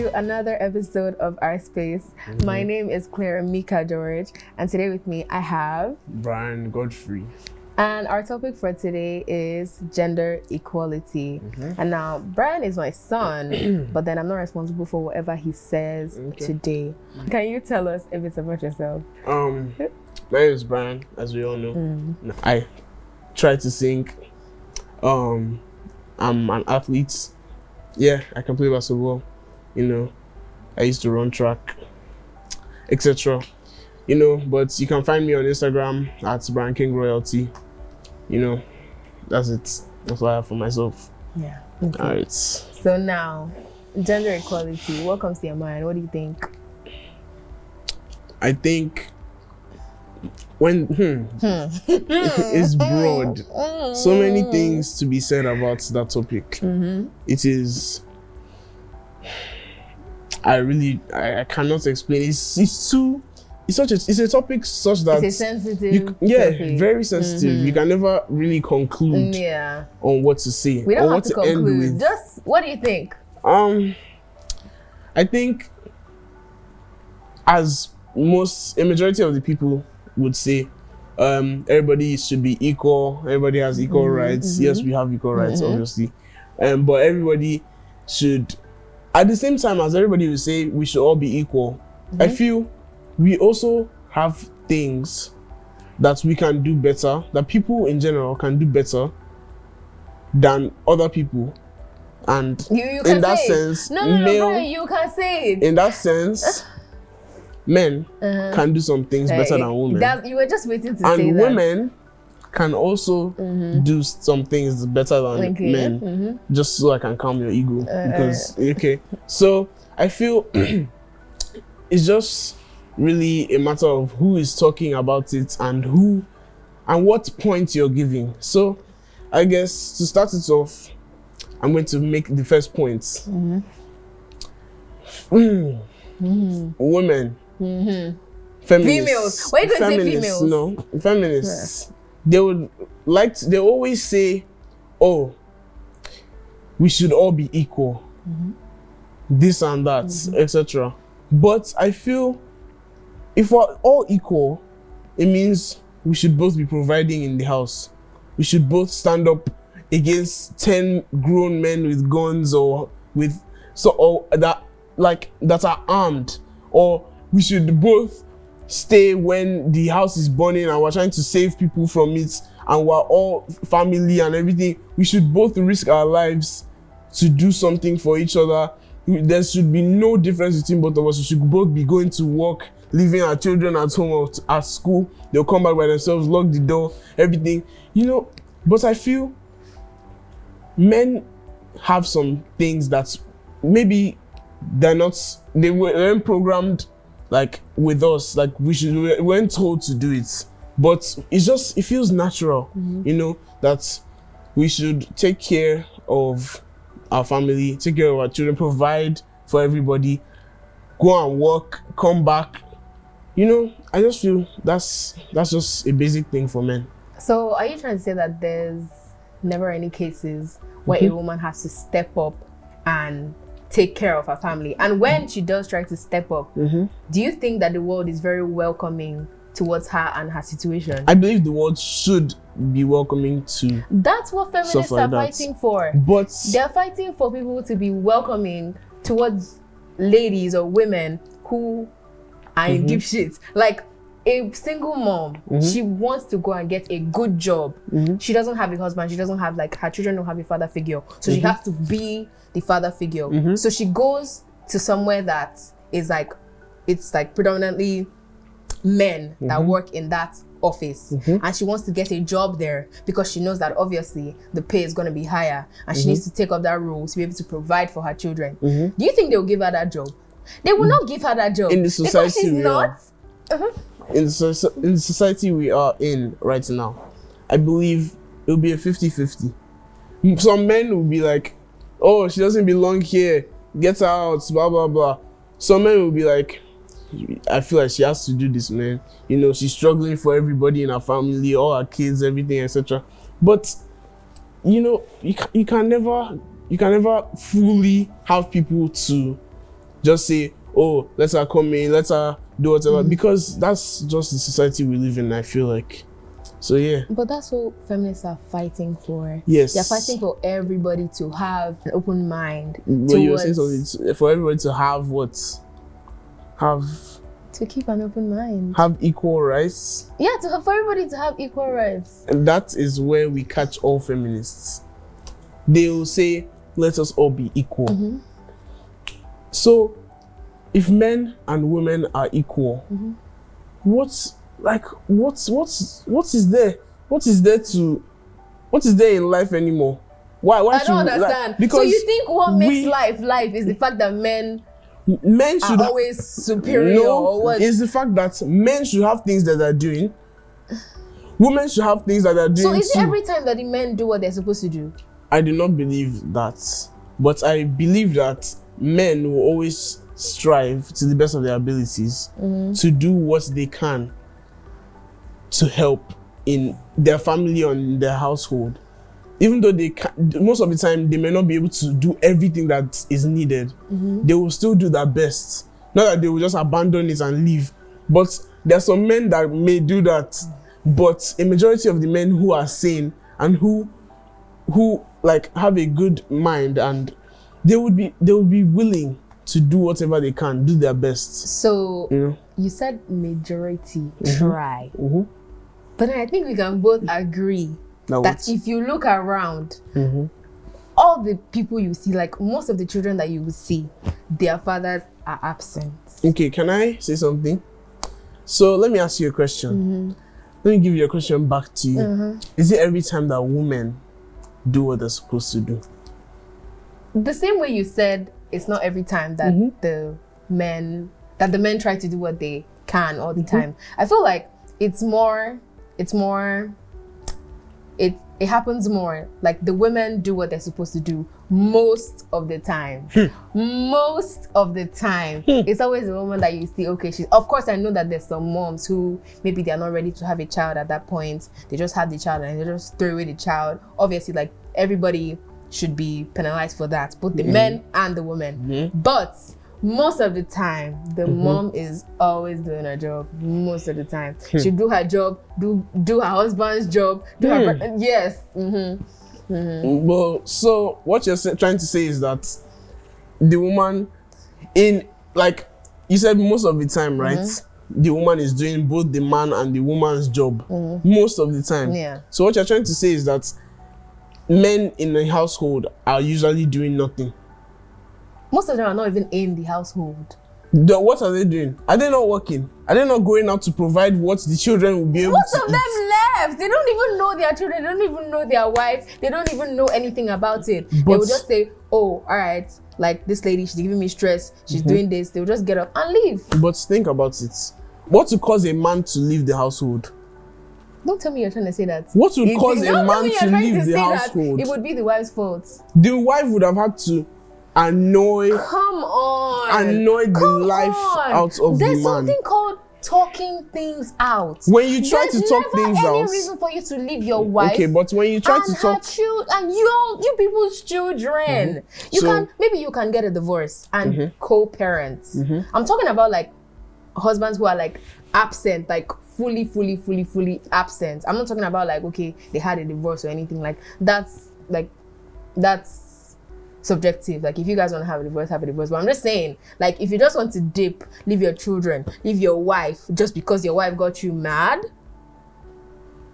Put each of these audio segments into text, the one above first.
to another episode of Our Space. My name is Claire Mika George, and today with me I have Brian Godfrey. And our topic for today is gender equality. And now Brian is my son, but then I'm not responsible for whatever he says today. Can you tell us a bit about yourself? My name is Brian, as we all know. I try to sing. I'm an athlete. Yeah, I can play basketball. You know, I used to run track, etc. You know, but you can find me on Instagram at Brian King Royalty. You know, that's it. That's what I have for myself. Yeah. Okay. All right. So now, gender equality. What comes to your mind? What do you think? I think when it's broad, so many things to be said about that topic. It is. I cannot explain. It's a topic such that it's a sensitive topic. Very sensitive. You can never really conclude on what to say. We don't or have what to end conclude. with. Just what do you think? I think as a majority of the people would say, everybody should be equal. Everybody has equal rights. Yes, we have equal rights, obviously. But everybody should, at the same time as everybody will say we should all be equal, I feel we also have things that we can do better, that people in general can do better than other people. And you in that sense, Brian, you can say it. In that sense, men can do some things better than women. You were just waiting to say that. And women can also do some things better than men. Just so I can calm your ego. So I feel it's just really a matter of who is talking about it and what point you're giving. So I guess to start it off, I'm going to make the first point. Women. Feminists. Why are you going to say females? No, feminists. They always say, oh, we should all be equal. This and that, etc. But I feel if we're all equal, it means we should both be providing in the house. We should both stand up against 10 grown men with guns that are armed, or we should both stay when the house is burning and we're trying to save people from it and we're all family and everything. We should both risk our lives to do something for each other. There should be no difference between both of us. We should both be going to work, leaving our children at home or at school. They'll come back by themselves, lock the door, everything. But I feel men have some things that maybe they weren't programmed like with us, like we weren't told to do it. But it feels natural, that we should take care of our family, take care of our children, provide for everybody, go and work, come back. I just feel that's just a basic thing for men. So are you trying to say that there's never any cases where a woman has to step up and take care of her family? And when she does try to step up, do you think that the world is very welcoming towards her and her situation? I believe the world should be welcoming to. That's what feminists are fighting for. But they're fighting for people to be welcoming towards ladies or women who are in deep shit. Like a single mom, she wants to go and get a good job. She doesn't have a husband. She doesn't have, her children don't have a father figure. So she has to be the father figure. So she goes to somewhere that is it's predominantly men that work in that office. And she wants to get a job there because she knows that obviously the pay is going to be higher and she needs to take up that role to be able to provide for her children. Do you think they'll give her that job? They will not give her that job. In the society because she's not. In the society we are in right now, I believe it'll be a 50-50. Some men will be like, oh, she doesn't belong here, get her out, blah blah blah. Some men will be like, I feel like she has to do this, man. She's struggling for everybody in her family, all her kids, everything, etc. But you can never fully have people to just say, oh, let her come in, let her do whatever, because that's just the society we live in, I feel like. So yeah. But that's what feminists are fighting for. Yes. They're fighting for everybody to have an open mind. But you're saying something, for everybody to have what? To keep an open mind. Have equal rights. Yeah, for everybody to have equal rights. And that is where we catch all feminists. They will say, let us all be equal. So, if men and women are equal, what is there in life anymore? Why I don't understand. Because so you think what makes life is the fact that men should are always superior? No, or what? It's the fact that men should have things that they're doing. Women should have things that they're doing. So is it every time that the men do what they're supposed to do? I do not believe that. But I believe that men will always strive to the best of their abilities to do what they can to help in their family or in their household. Even though they can, most of the time they may not be able to do everything that is needed, they will still do their best. Not that they will just abandon it and leave. But there are some men that may do that. But a majority of the men who are sane and who like have a good mind, and they will be willing to do whatever they can, do their best. So you said majority try. But I think we can both agree that if you look around, all the people you see, like most of the children that you will see, their fathers are absent. Okay, can I say something? So let me ask you a question. Let me give you a question back to you. Is it every time that women do what they're supposed to do? The same way you said it's not every time that the men try to do what they can all the time. I feel like it happens more. Like the women do what they're supposed to do most of the time. Most of the time. It's always the woman that you see, okay, of course I know that there's some moms who maybe they're not ready to have a child at that point. They just have the child and they just throw away the child. Obviously, like everybody should be penalized for that, both the men and the women. But most of the time, the mom is always doing her job. Most of the time, she do her job, do her husband's job, do her yes. Well, so what you're trying to say is that the woman, in like you said, most of the time, right? The woman is doing both the man and the woman's job most of the time. Yeah. So what you're trying to say is that men in the household are usually doing nothing. Most of them are not even in the household. What are they doing? Are they not working? Are they not going out to provide what the children will be able to eat? Most of them left. They don't even know their children. They don't even know their wife. They don't even know anything about it. They will just say, oh, all right, like this lady, she's giving me stress. She's doing this. They will just get up and leave. But think about it. What would cause a man to leave the household? Don't tell me you're trying to say that. What would cause a man to leave the household? It would be the wife's fault. The wife would have had to annoy the life out of the man. There's something called talking things out. When you try to talk things out, there's never any reason for you to leave your wife. Okay, but when you try to talk, and you people's children, maybe you can get a divorce and co-parent. I'm talking about like husbands who are like absent, like fully absent. I'm not talking about like, okay, they had a divorce or anything like that's subjective. Like if you guys want to have a divorce, have a divorce. But I'm just saying, like if you just want to dip, leave your children, leave your wife just because your wife got you mad,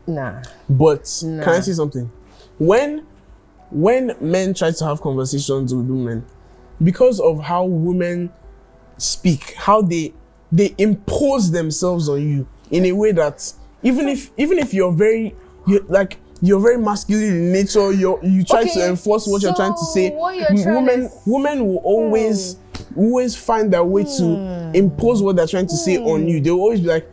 nah. But can I say something? When men try to have conversations with women, because of how women speak, how they impose themselves on you in a way that even if you're very masculine in nature, you try to enforce what you're trying to say. Women will always find their way to impose what they're trying to say on you. They'll always be like,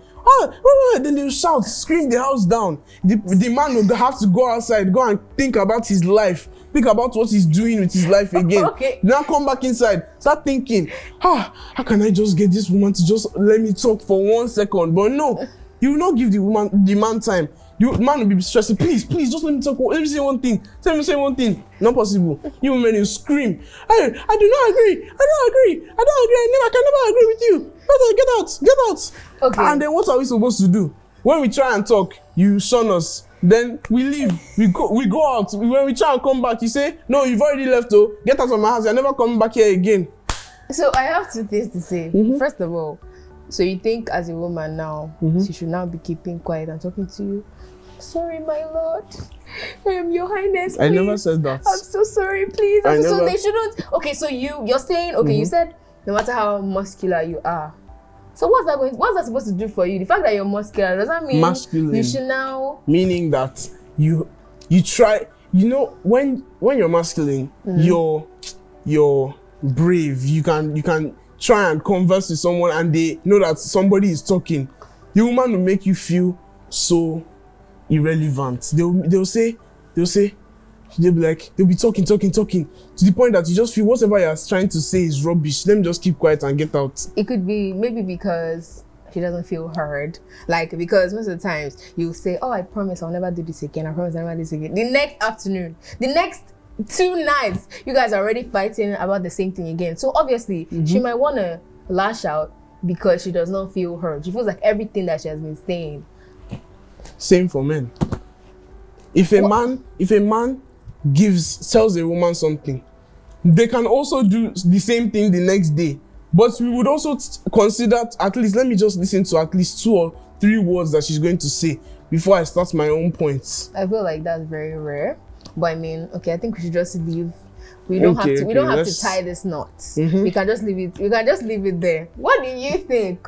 then they'll shout, scream the house down. The man will have to go outside, go and think about his life, think about what he's doing with his life again. Now come back inside, start thinking, how can I just get this woman to just let me talk for 1 second? But no, you will not give the man time. The man will be stressing, please, just let me talk. Let me say one thing. Let me say one thing. Not possible. You men, you scream. Hey, I do not agree. I can never agree with you. Get out. Okay. And then what are we supposed to do? When we try and talk, you shun us. Then we leave. We go out. When we try and come back, you say, no, you've already left. Oh, get out of my house. You're never coming back here again. So I have two things to say. First of all, so you think as a woman now, she should now be keeping quiet and talking to you? Sorry, my lord. Your Highness, please. I never said that. I'm so sorry, please. So they shouldn't. Okay, so you're saying, okay, you said no matter how muscular you are. So what's that supposed to do for you? The fact that you're muscular, does that mean masculine, you should now? Meaning that you try, when you're masculine, you're brave. You can try and converse with someone and they know that somebody is talking. The woman will make you feel so irrelevant. They'll be talking to the point that you just feel whatever you're trying to say is rubbish. Let me just keep quiet and get out. It could be maybe because she doesn't feel heard. Like, because most of the times you say, oh, I promise I'll never do this again. I promise I'll never do this again. The next afternoon, the next 2 nights, you guys are already fighting about the same thing again. So obviously she might want to lash out because she does not feel heard. She feels like everything that she has been saying. Same for men. If a man tells a woman something, they can also do the same thing the next day. But we would also consider at least, let me just listen to at least 2 or 3 words that she's going to say before I start my own points. I feel like that's very rare. But I mean, okay, I think we should just leave. We don't have to tie this knot. We can just leave it. We can just leave it there. What do you think?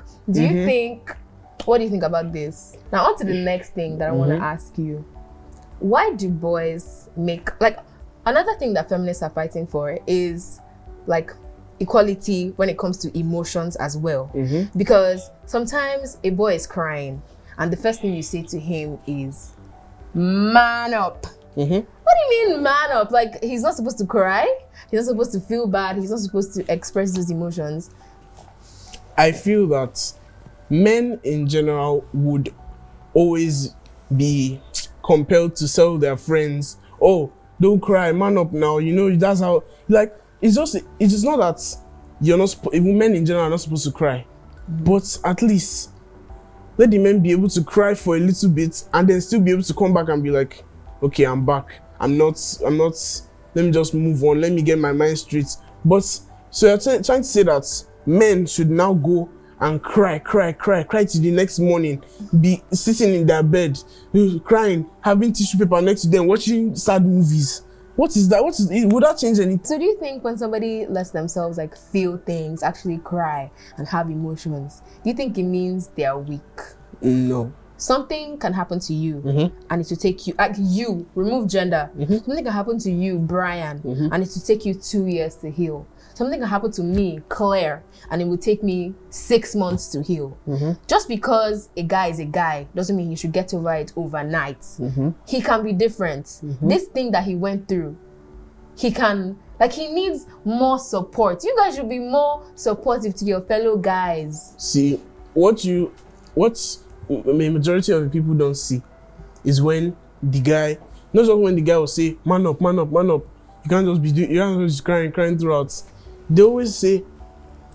What do you think about this? Now on to the next thing that I want to ask you. Why do boys another thing that feminists are fighting for is like equality when it comes to emotions as well. Because sometimes a boy is crying and the first thing you say to him is, man up. What do you mean man up? Like, he's not supposed to cry? He's not supposed to feel bad? He's not supposed to express those emotions? I feel that men in general would always be compelled to tell their friends, oh, don't cry, man up now. That's how, like, it's just not that you're not, men in general are not supposed to cry. But at least let the men be able to cry for a little bit and then still be able to come back and be like, okay, I'm back. I'm not, let me just move on. Let me get my mind straight. But, so you're trying to say that men should now go and cry to the next morning, be sitting in their bed, crying, having tissue paper next to them, watching sad movies. What is that? Would that change anything? So do you think when somebody lets themselves like feel things, actually cry and have emotions, do you think it means they are weak? No. Something can happen to you and it will take you, remove gender. Something can happen to you, Brian, and it will take you 2 years to heal. Something can happen to me, Claire, and it will take me 6 months to heal. Just because a guy is a guy doesn't mean he should get over it overnight. He can be different. This thing that he went through, he needs more support. You guys should be more supportive to your fellow guys. See, what the majority of the people don't see is when the guy, not just when the guy will say, man up. You can't just be crying throughout. They always say,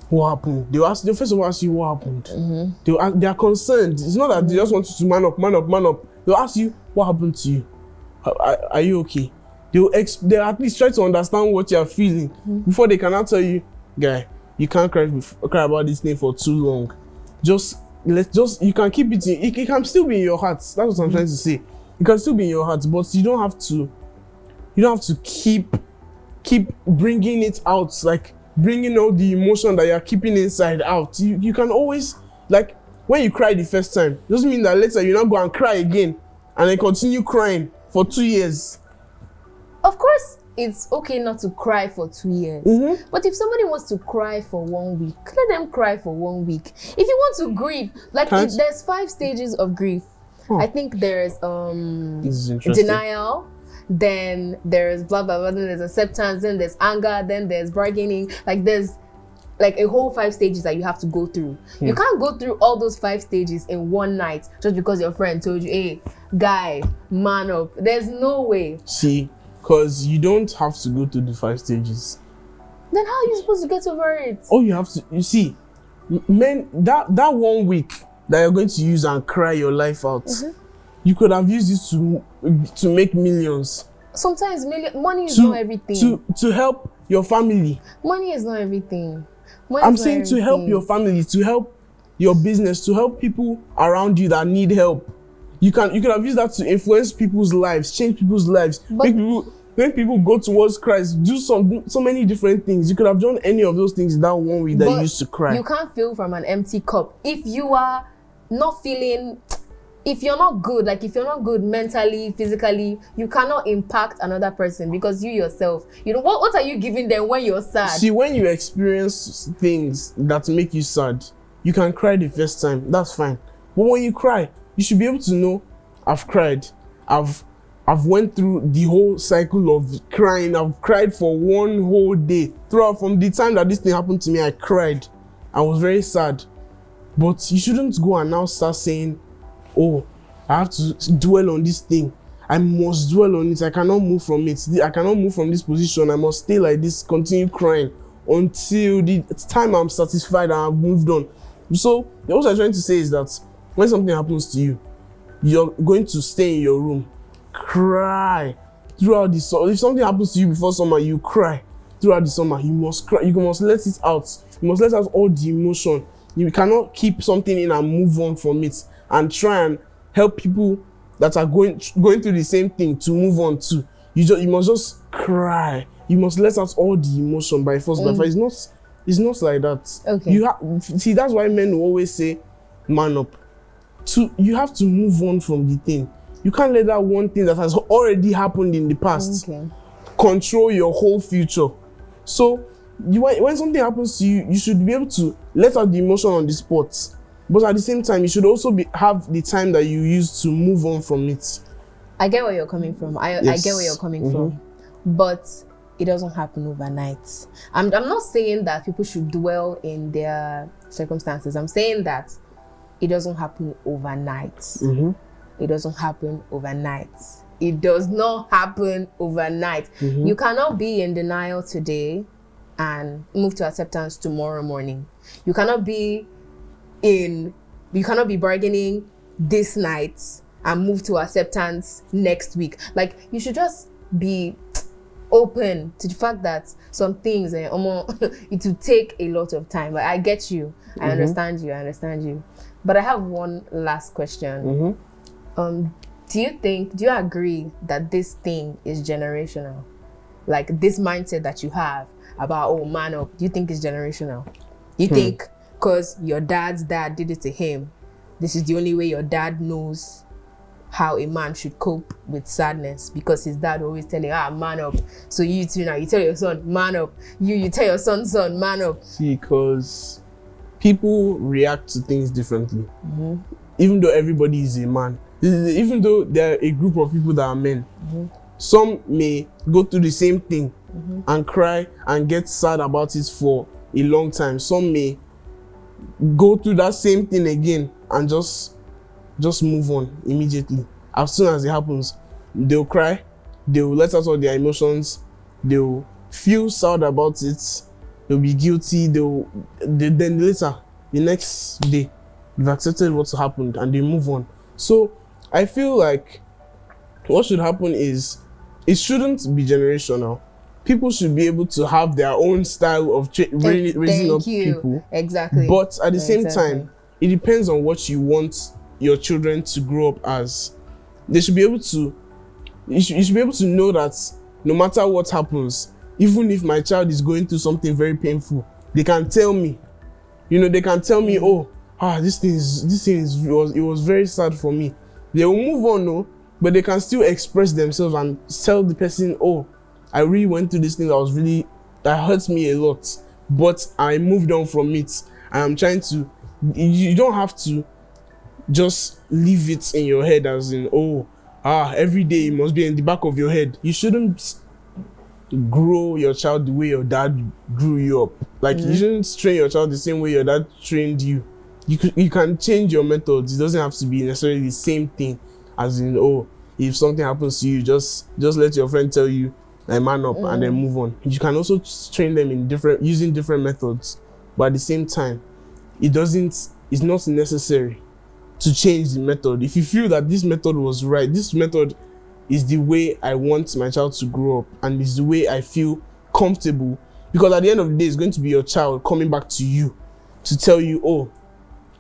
what happened? They'll first of all ask you what happened. They are concerned. It's not that they just want you to man up. They'll ask you, what happened to you? Are you okay? They'll at least try to understand what you're feeling before they cannot tell you, guy, you can't cry about this thing for too long. You can keep it in, it can still be in your heart. That's what I'm trying to say. It can still be in your heart, but you don't have to keep bringing it out, like bringing all the emotion that you're keeping inside out. You can always, like, when you cry the first time, doesn't mean that later you not go and cry again and then continue crying for 2 years. Of course, it's okay not to cry for 2 years. But if somebody wants to cry for 1 week, let them cry for 1 week. If you want to grieve, there's 5 stages of grief. I think there's denial, then there's blah blah blah, then there's acceptance, then there's anger, then there's bargaining. Like, there's like a whole 5 stages that you have to go through. You can't go through all those 5 stages in one night just because your friend told you, hey, guy, man up. There's no way. See, because you don't have to go through the 5 stages. Then how are you supposed to get over it? Oh, you have to, you see, men, that 1 week that you're going to use and cry your life out, you could have used it to make millions. Sometimes money is not everything. To help your family. Money is not everything. I'm saying to help your family, to help your business, to help people around you that need help. You could have used that to influence people's lives, change people's lives, make people go towards Christ, do so many different things. You could have done any of those things in that 1 week that you used to cry. You can't fill from an empty cup. If you are not feeling, if you're not good, like if you're not good mentally, physically, you cannot impact another person because you yourself, you know, what are you giving them when you're sad? See, when you experience things that make you sad, you can cry the first time, that's fine. But when you cry, you should be able to know, I've cried, I've went through the whole cycle of crying. I've cried for 1 whole day. Throughout, from the time that this thing happened to me, I cried. I was very sad. But you shouldn't go and now start saying, oh, I have to dwell on this thing. I must dwell on it. I cannot move from it. I cannot move from this position. I must stay like this, continue crying until the time I'm satisfied and I've moved on. So what I'm trying to say is that when something happens to you, you're going to stay in your room, cry throughout the summer. If something happens to you before summer, you cry throughout the summer. You must cry. You must let it out. You must let out all the emotion. You cannot keep something in and move on from it and try and help people that are going through the same thing to move on too. You must just cry. You must let out all the emotion by force. By force. It's not like that. Okay. See, that's why men will always say, man up. You have to move on from the thing. You can't let that one thing that has already happened in the past control your whole future. So when something happens to you, you should be able to let out the emotion on the spot. But at the same time, you should also have the time that you use to move on from it. I get where you're coming from. I get where you're coming from. But it doesn't happen overnight. I'm not saying that people should dwell in their circumstances. I'm saying that it doesn't happen overnight. It doesn't happen overnight. It does not happen overnight. You cannot be in denial today and move to acceptance tomorrow morning. You cannot be bargaining this night and move to acceptance next week. Like, you should just be open to the fact that some things it will take a lot of time. Like, I get you. I understand you. But I have one last question. Do you agree that this thing is generational? Like, this mindset that you have about, oh, man up, do you think it's generational? You think because your dad's dad did it to him, this is the only way your dad knows how a man should cope with sadness, because his dad always telling, man up. So you too now, you tell your son, man up. You tell your son, man up. See, because people react to things differently. Even though everybody is a man, even though there are a group of people that are men, some may go through the same thing and cry and get sad about it for a long time. Some may go through that same thing again and just move on immediately. As soon as it happens, they'll cry, they'll let out all their emotions, they'll feel sad about it, they'll be guilty, then later, the next day, they've accepted what's happened and they move on. So I feel like what should happen is, it shouldn't be generational. People should be able to have their own style of raising up people. Exactly. But at the same time, it depends on what you want your children to grow up as. They should be able to, you should be able to know that no matter what happens, even if my child is going through something very painful, they can tell me. They can tell me, this thing was very sad for me. They will move on, no, but they can still express themselves and tell the person, I really went through this thing that hurts me a lot, but I moved on from it. And I'm trying to, you don't have to just leave it in your head as in, every day it must be in the back of your head. You shouldn't grow your child the way your dad grew you up. Like you shouldn't train your child the same way your dad trained you. You can change your methods. It doesn't have to be necessarily the same thing. As in, oh, if something happens to you, just let your friend tell you, like, man up, and then move on. You can also train them in using different methods, but at the same time, it's not necessary to change the method. If you feel that this method was right, this method is the way I want my child to grow up, and is the way I feel comfortable, because at the end of the day, it's going to be your child coming back to you to tell you, oh,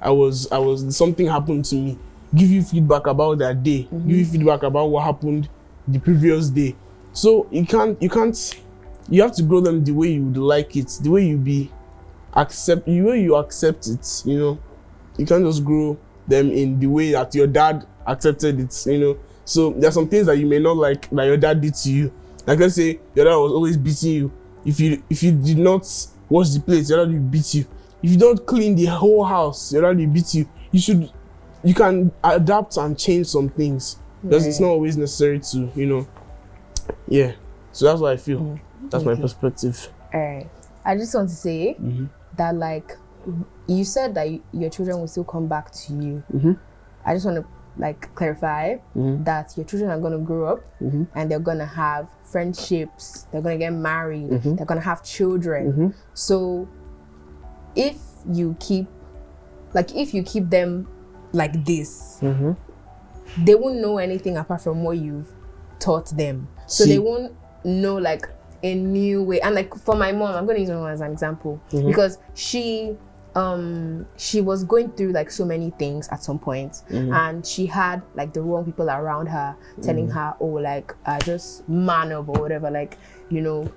I was something happened to me. Give you feedback about that day. Give you feedback about what happened the previous day. So you have to grow them the way you would like it, the way you accept it, you know. You can't just grow them in the way that your dad accepted it, you know. So there are some things that you may not like that your dad did to you. Like, let's say your dad was always beating you. If you did not wash the plates, your dad will beat you. If you don't clean the whole house, your dad will beat you. You can adapt and change some things, because it's not always necessary to, you know. Yeah. So that's what I feel. That's my perspective. All right. I just want to say that, like, you said that your children will still come back to you. I just want to, like, clarify that your children are going to grow up and they're going to have friendships, they're going to get married, they're going to have children. So if you keep them like this, they won't know anything apart from what you've taught them. So they won't know, like, a new way. And, like, for my mom, I'm going to use my mom as an example, because she was going through, like, so many things at some point, and she had, like, the wrong people around her telling her, oh, like, just man up or whatever, like, you know,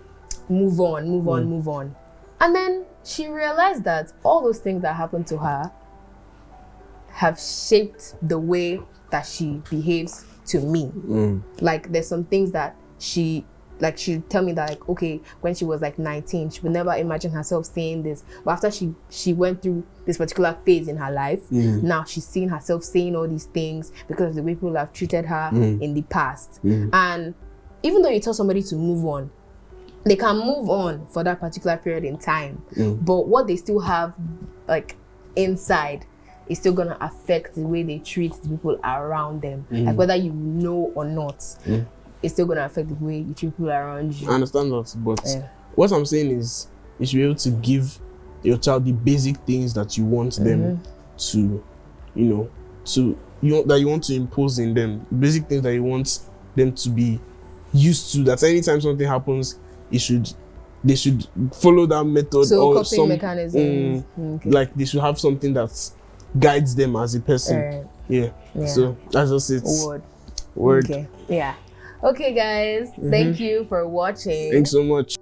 move on. And then she realized that all those things that happened to her have shaped the way that she behaves to me. Like, there's some things that she'd tell me that, like, okay, when she was like 19, she would never imagine herself saying this. But after she went through this particular phase in her life, now she's seeing herself saying all these things because of the way people have treated her in the past. And even though you tell somebody to move on, they can move on for that particular period in time. But what they still have, like, inside is still gonna affect the way they treat the people around them. Like, whether you know or not, it's still gonna affect the way you treat people around you. I understand that, but what I'm saying is you should be able to give your child the basic things that you want them to, that you want to impose in them. Basic things that you want them to be used to. That anytime something happens, they should follow that method. So or coping mechanisms. Like, they should have something that guides them as a person. Yeah. So that's just it. Word. Okay. Yeah. Okay, guys. Thank you for watching. Thanks so much.